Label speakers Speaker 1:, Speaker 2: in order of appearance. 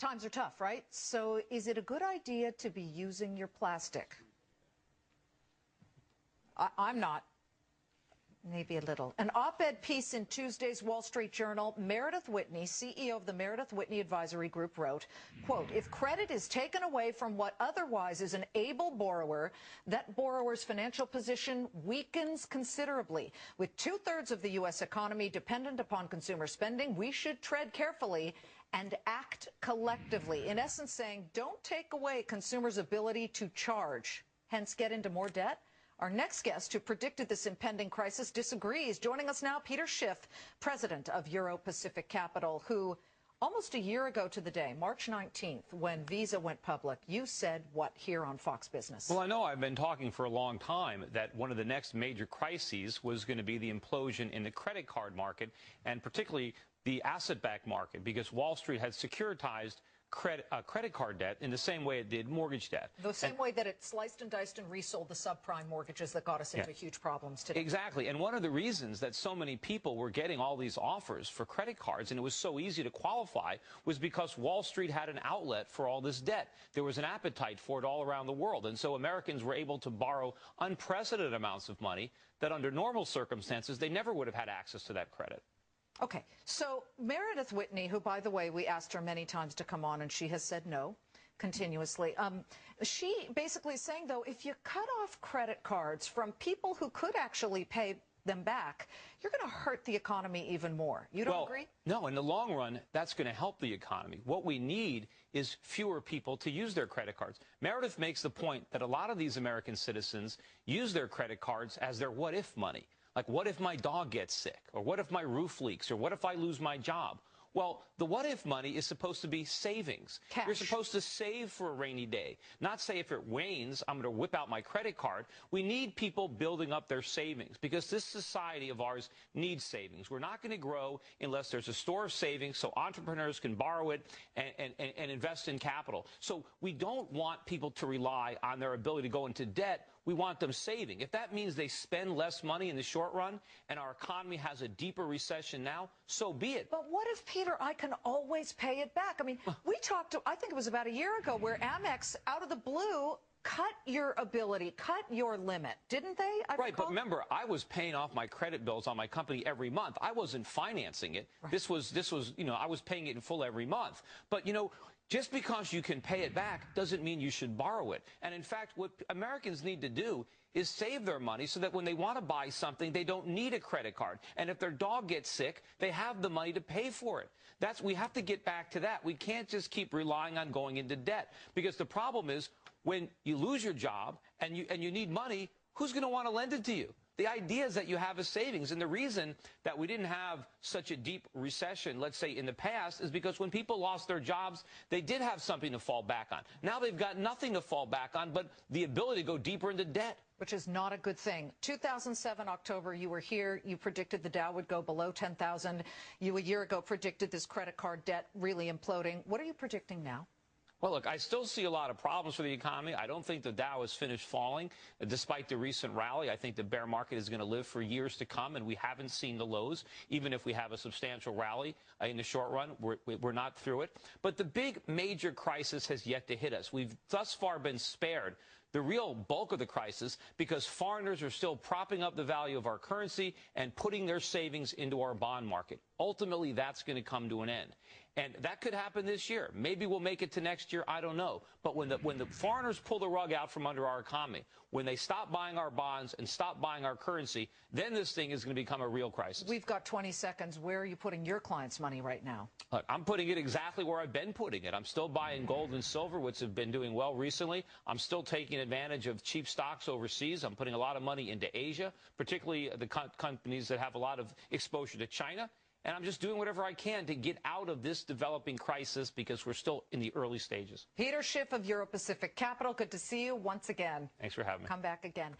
Speaker 1: Times are tough, right? So is it a good idea to be using your plastic? I'm not. Maybe a little. An op-ed piece in Tuesday's Wall Street Journal, Meredith Whitney, CEO of the Meredith Whitney Advisory Group, wrote, quote, if credit is taken away from what otherwise is an able borrower, that borrower's financial position weakens considerably. With 2/3 of the U.S. economy dependent upon consumer spending, we should tread carefully and act collectively. In essence, saying, don't take away consumers' ability to charge, hence get into more debt. Our next guest, who predicted this impending crisis, disagrees. Joining us now, Peter Schiff, president of Euro-Pacific Capital, who almost a year ago to the day, March 19th, when Visa went public, you said what here on Fox Business?
Speaker 2: Well, I know I've been talking for a long time that one of the next major crises was going to be the implosion in the credit card market, and particularly the asset-backed market, because Wall Street had securitized credit card debt in the same way it did mortgage debt.
Speaker 1: The same way that it sliced and diced and resold the subprime mortgages that got us into huge problems today.
Speaker 2: Exactly. And one of the reasons that so many people were getting all these offers for credit cards, and it was so easy to qualify, was because Wall Street had an outlet for all this debt. There was an appetite for it all around the world. And so Americans were able to borrow unprecedented amounts of money that under normal circumstances, they never would have had access to that credit.
Speaker 1: Okay, so Meredith Whitney, who, by the way, we asked her many times to come on, and she has said no continuously. She basically is saying, though, if you cut off credit cards from people who could actually pay them back, you're going to hurt the economy even more. You don't agree?
Speaker 2: No, in the long run, that's going to help the economy. What we need is fewer people to use their credit cards. Meredith makes the point that a lot of these American citizens use their credit cards as their what-if money. Like, what if my dog gets sick? Or what if my roof leaks? Or what if I lose my job? Well, the what-if money is supposed to be savings.
Speaker 1: Cash.
Speaker 2: You're supposed to save for a rainy day, not say if it rains, I'm going to whip out my credit card. We need people building up their savings because this society of ours needs savings. We're not going to grow unless there's a store of savings so entrepreneurs can borrow it and invest in capital. So we don't want people to rely on their ability to go into debt. We want them saving. If that means they spend less money in the short run and our economy has a deeper recession now, so be it.
Speaker 1: But what if, Peter, I can always pay it back? I mean, we talked, I think it was about a year ago, where Amex, out of the blue, cut your ability, cut your limit, didn't they?
Speaker 2: Right, but remember, I was paying off my credit bills on my company every month. I wasn't financing it. Right. This was, you know, I was paying it in full every month. But, you know, just because you can pay it back doesn't mean you should borrow it. And in fact, what Americans need to do is save their money so that when they want to buy something, they don't need a credit card. And if their dog gets sick, they have the money to pay for it. We have to get back to that. We can't just keep relying on going into debt, because the problem is when you lose your job and you need money, who's going to want to lend it to you? The idea is that you have a savings. And the reason that we didn't have such a deep recession, let's say, in the past, is because when people lost their jobs, they did have something to fall back on. Now they've got nothing to fall back on but the ability to go deeper into debt.
Speaker 1: Which is not a good thing. 2007, October, you were here. You predicted the Dow would go below 10,000. You, a year ago, predicted this credit card debt really imploding. What are you predicting now?
Speaker 2: Well, look, I still see a lot of problems for the economy. I don't think the Dow has finished falling. Despite the recent rally, I think the bear market is going to live for years to come, and we haven't seen the lows. Even if we have a substantial rally in the short run, we're not through it. But the big major crisis has yet to hit us. We've thus far been spared the real bulk of the crisis because foreigners are still propping up the value of our currency and putting their savings into our bond market. Ultimately, that's going to come to an end. And that could happen this year. Maybe we'll make it to next year. I don't know. But when the foreigners pull the rug out from under our economy, when they stop buying our bonds and stop buying our currency, then this thing is going to become a real crisis.
Speaker 1: We've got 20 seconds. Where are you putting your clients' money right now?
Speaker 2: Look, I'm putting it exactly where I've been putting it. I'm still buying gold and silver, which have been doing well recently. I'm still taking advantage of cheap stocks overseas. I'm putting a lot of money into Asia, particularly the companies that have a lot of exposure to China. And I'm just doing whatever I can to get out of this developing crisis because we're still in the early stages.
Speaker 1: Peter Schiff of Euro-Pacific Capital, good to see you once again.
Speaker 2: Thanks for having me.
Speaker 1: Come back again.